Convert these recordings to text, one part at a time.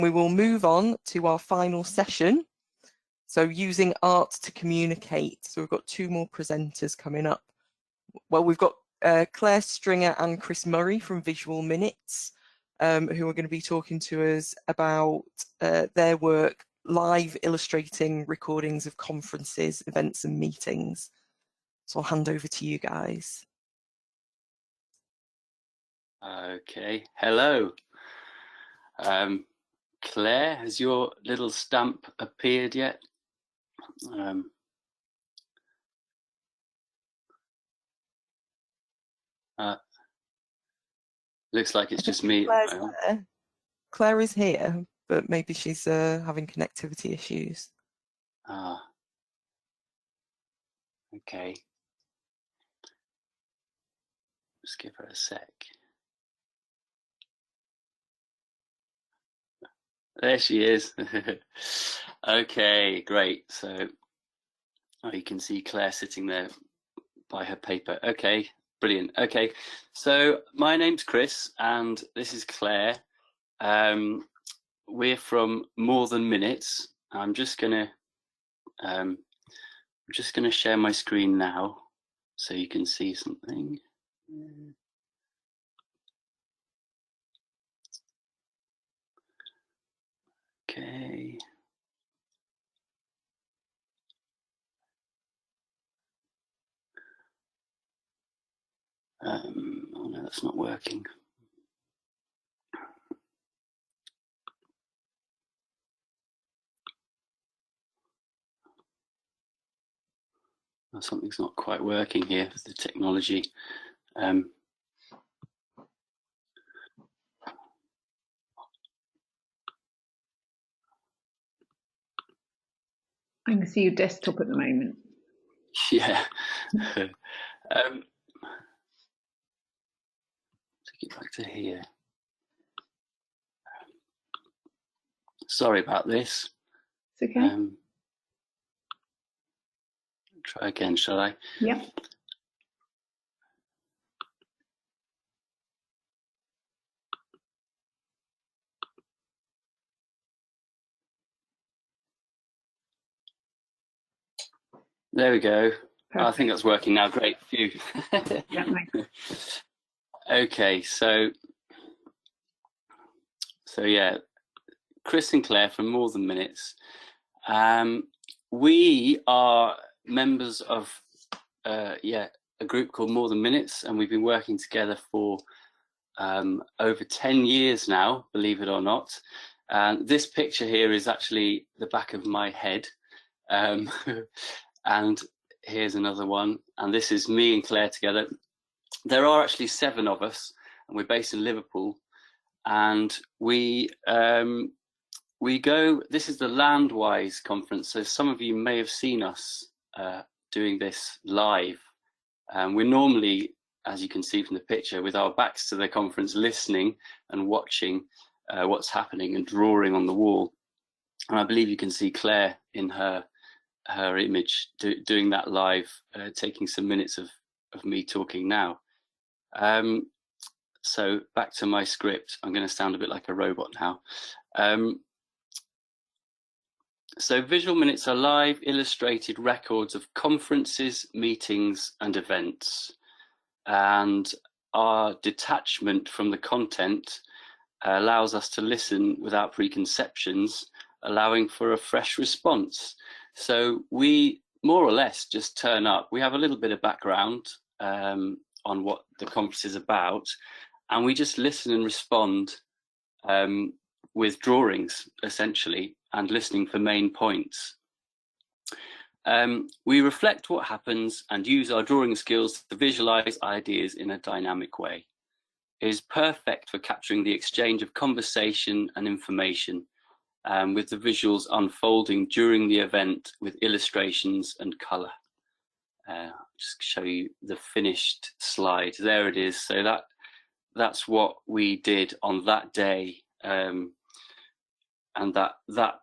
We will move on to our final session. So using art to communicate. So we've got two more presenters coming up. Well, we've got Claire Stringer and Chris Murray from Visual Minutes, who are going to be talking to us about their work live illustrating recordings of conferences, events and meetings. So I'll hand over to you guys. Okay, hello. Claire, has your little stamp appeared yet? Looks like it's just me. Claire is here, but maybe she's having connectivity issues. Ah, okay. Just give her a sec. There she is. Okay, great. So you can see Claire sitting there by her paper. Okay, brilliant. Okay, so my name's Chris and this is Claire. We're from More Than Minutes. I'm just gonna share my screen now so you can see something. Okay. Oh no, that's not working. Well, something's not quite working here with the technology. I can see your desktop at the moment. Yeah. Take it back to here. Sorry about this. It's okay. Try again, shall I? Yeah. There we go. Perfect. I think that's working now. Great. Phew. Yeah, nice. Okay, so yeah, Chris and Claire from More Than Minutes. We are members of a group called More Than Minutes, and we've been working together for over 10 years now, believe it or not. And this picture here is actually the back of my head. And here's another one, and this is me and Claire together. There are actually 7 of us, and we're based in Liverpool, and we go, this is the Landwise conference, so some of you may have seen us doing this live. We're normally, as you can see from the picture, with our backs to the conference, listening and watching what's happening and drawing on the wall. And I believe you can see Claire in her image doing that live, taking some minutes of me talking now. So back to my script. I'm going to sound a bit like a robot now. So Visual Minutes are live illustrated records of conferences, meetings and events. And our detachment from the content allows us to listen without preconceptions, allowing for a fresh response. So we more or less just turn up. We have a little bit of background on what the conference is about, and we just listen and respond with drawings, essentially, and listening for main points. We reflect what happens and use our drawing skills to visualize ideas in a dynamic way. It is perfect for capturing the exchange of conversation and information, with the visuals unfolding during the event with illustrations and colour. Just show you the finished slide. There it is. So that's what we did on that day, and that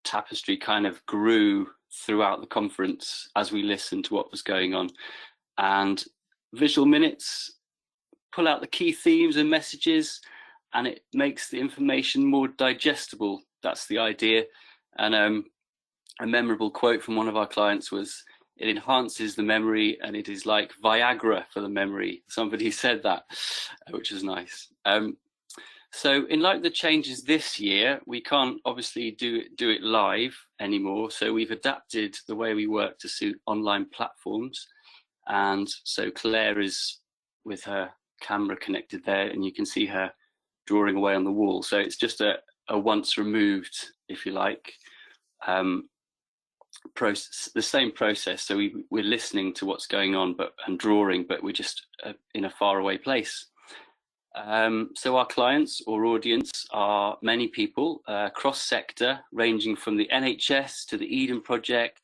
tapestry kind of grew throughout the conference as we listened to what was going on. And Visual Minutes pull out the key themes and messages and it makes the information more digestible. That's the idea. And a memorable quote from one of our clients was, "It enhances the memory and it is like Viagra for the memory." Somebody said that, which is nice. So in light of the changes this year, we can't obviously do it live anymore. So we've adapted the way we work to suit online platforms. And so Claire is with her camera connected there, and you can see her drawing away on the wall. So it's just a once removed, if you like, process, the same process. So we're listening to what's going on and drawing, but we're just in a faraway place. So our clients or audience are many people, cross-sector, ranging from the NHS to the Eden Project,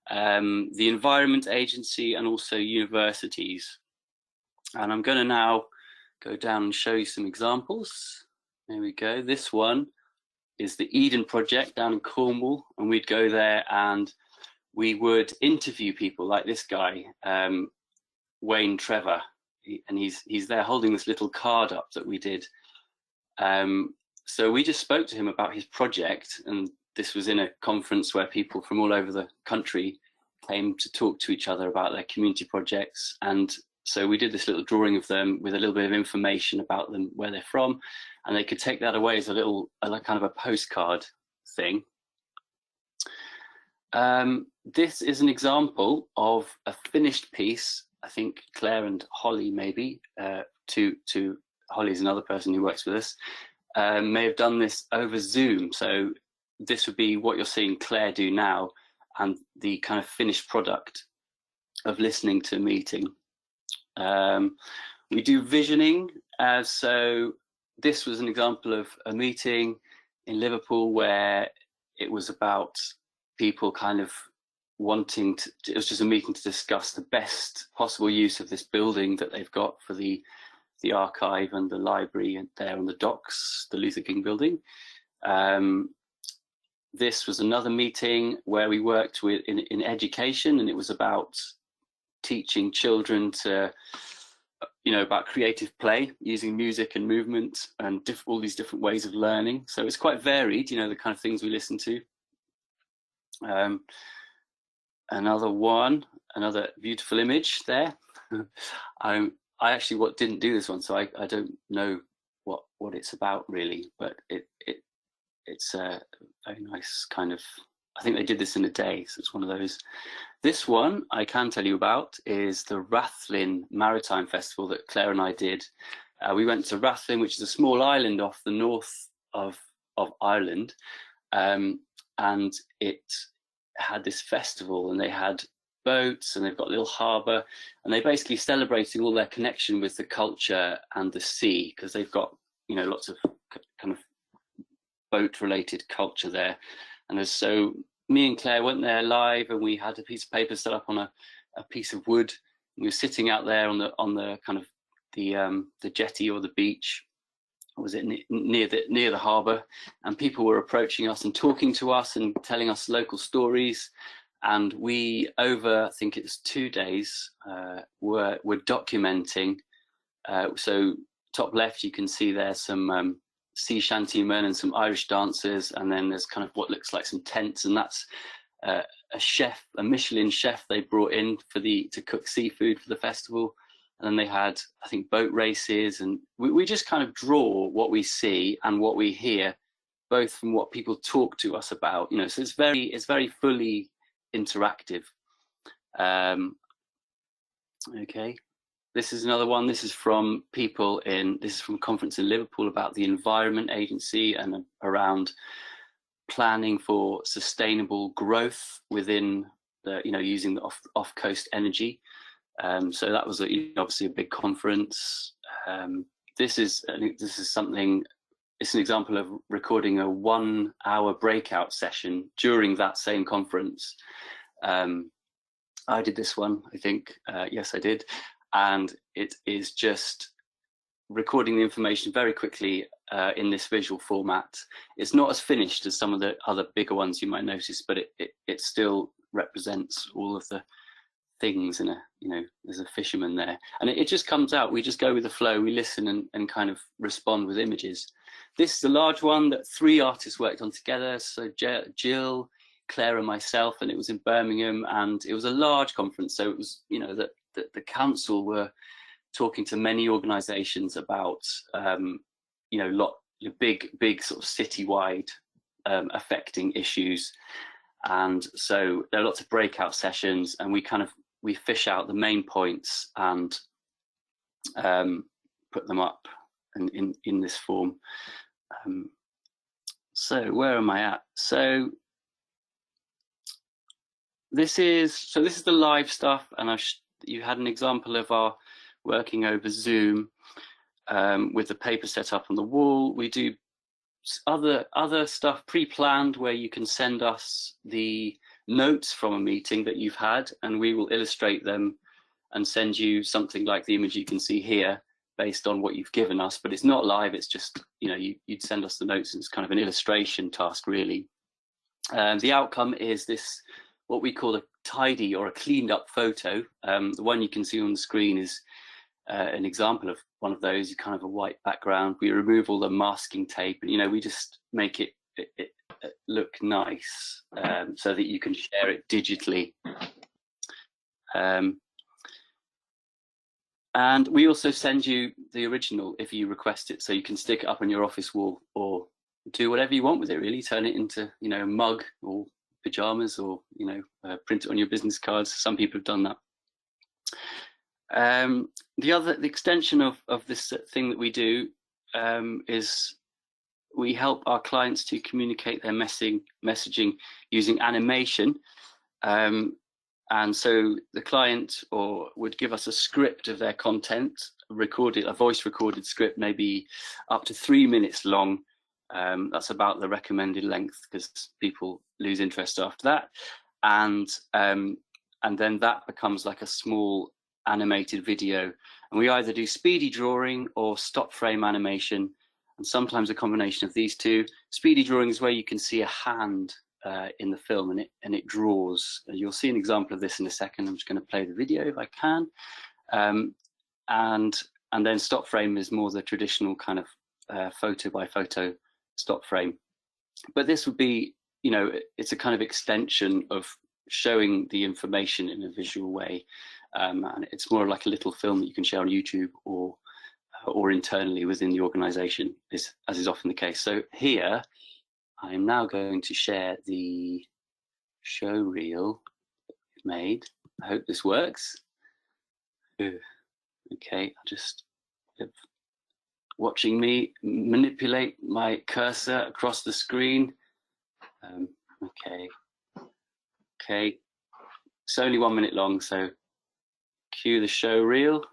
the Environment Agency, and also universities. And I'm going to now go down and show you some examples. There we go. This one is the Eden Project down in Cornwall, and we'd go there and we would interview people like this guy, Wayne Trevor. And he's there holding this little card up that we did. So we just spoke to him about his project, and this was in a conference where people from all over the country came to talk to each other about their community projects. And so we did this little drawing of them with a little bit of information about them, where they're from, and they could take that away as a little, kind of a postcard thing. This is an example of a finished piece. I think Claire and Holly, maybe, Holly's another person who works with us, may have done this over Zoom. So this would be what you're seeing Claire do now, and the kind of finished product of listening to a meeting. We do visioning. So this was an example of a meeting in Liverpool where it was about people kind of wanting to, it was just a meeting to discuss the best possible use of this building that they've got for the archive and the library, and there on the docks, the Luther King building. This was another meeting where we worked with in education, and it was about teaching children to, about creative play using music and movement and all these different ways of learning. So it's quite varied, the kind of things we listen to. Another beautiful image there. I actually didn't do this one, so I don't know what it's about really, but it's a very nice kind of, I think they did this in a day, so it's one of those. This one I can tell you about is the Rathlin Maritime Festival that Claire and I did. We went to Rathlin, which is a small island off the north of Ireland, and it had this festival, and they had boats, and they've got a little harbour, and they're basically celebrating all their connection with the culture and the sea, because they've got lots of kind of boat related culture there. And so me and Claire went there live, and we had a piece of paper set up on a piece of wood. We were sitting out there on the kind of the jetty or the beach, was it near the harbour, and people were approaching us and talking to us and telling us local stories. And we, over I think it's 2 days, were documenting. So top left you can see there's some sea shanty men and some Irish dancers, and then there's kind of what looks like some tents, and that's a chef, a Michelin chef they brought in to cook seafood for the festival. And then they had, I think, boat races, and we just kind of draw what we see and what we hear, both from what people talk to us about, so it's very fully interactive. Okay, this is another one. This is from a conference in Liverpool about the Environment Agency and around planning for sustainable growth within the, using the off-coast energy. So that was obviously a big conference. This is something. It's an example of recording a 1-hour breakout session during that same conference. I did this one, I think. Yes, I did. And it is just recording the information very quickly in this visual format. It's not as finished as some of the other bigger ones you might notice, but it still represents all of the things and there's a fisherman there, and it just comes out. We just go with the flow. We listen and kind of respond with images. This is a large one that 3 artists worked on together. So Jill, Claire and myself, and it was in Birmingham, and it was a large conference. So it was, the council were talking to many organisations about, big sort of citywide affecting issues. And so there are lots of breakout sessions, and we fish out the main points and put them up in this form. So where am I at? So this is the live stuff, and you had an example of our working over Zoom with the paper set up on the wall. We do other stuff pre-planned where you can send us the notes from a meeting that you've had, and we will illustrate them and send you something like the image you can see here based on what you've given us. But it's not live, it's just, you'd send us the notes, and it's kind of an illustration task really. The outcome is this, what we call a tidy or a cleaned up photo. The one you can see on the screen is an example of one of those. Kind of a white background. We remove all the masking tape, and we just make it look nice so that you can share it digitally. And we also send you the original if you request it, so you can stick it up on your office wall or do whatever you want with it really. Turn it into a mug or pajamas, or print it on your business cards. Some people have done that. The extension of this thing that we do is we help our clients to communicate their messaging using animation. And so the client would give us a script of their content, a voice recorded script, maybe up to 3 minutes long. That's about the recommended length, because people lose interest after that. And then that becomes like a small animated video. And we either do speedy drawing or stop frame animation, and sometimes a combination of these two. Speedy drawing is where you can see a hand in the film, and it draws. You'll see an example of this in a second. I'm just going to play the video if I can. And then stop frame is more the traditional kind of photo by photo stop frame. But this would be, it's a kind of extension of showing the information in a visual way. And it's more like a little film that you can share on YouTube or internally within the organization, as is often the case. So here, I'm now going to share the show reel made. I hope this works. Okay, I'll just watching me manipulate my cursor across the screen. Okay. It's only 1 minute long, so cue the show reel.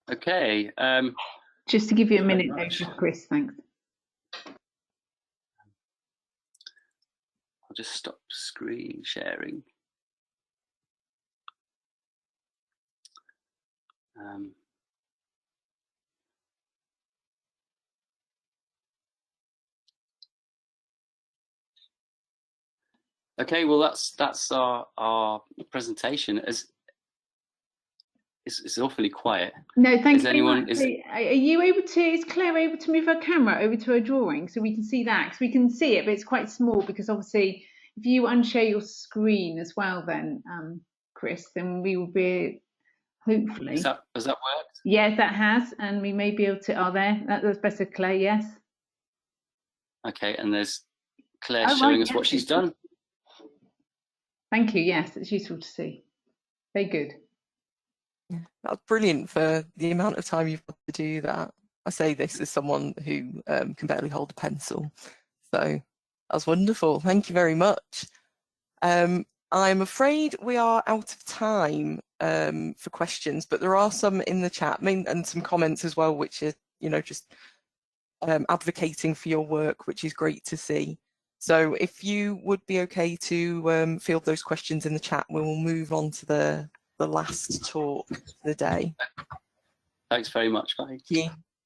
Okay. Just to give you a minute notice, Chris, thanks. I'll just stop screen sharing. Okay, well that's our presentation. It's awfully quiet. No, thank Is you very anyone much. Are you able to, is Claire able to move her camera over to her drawing so we can see that? Because we can see it, but it's quite small, because obviously if you unshare your screen as well then, Chris, then we will be, hopefully. Has that worked? Yes, that has, and we may be able to, that's better, Claire, yes. Okay, and there's Claire Oh, showing right, us yes, what she's done. Thank you, yes, it's useful to see. Very good. Yeah, that's brilliant for the amount of time you've got to do that. I say this as someone who can barely hold a pencil. So that's wonderful. Thank you very much. I'm afraid we are out of time for questions, but there are some in the chat, and some comments as well, which are, just advocating for your work, which is great to see. So if you would be okay to field those questions in the chat, we will move on to the last talk of the day. Thanks very much, Mike. Thank you.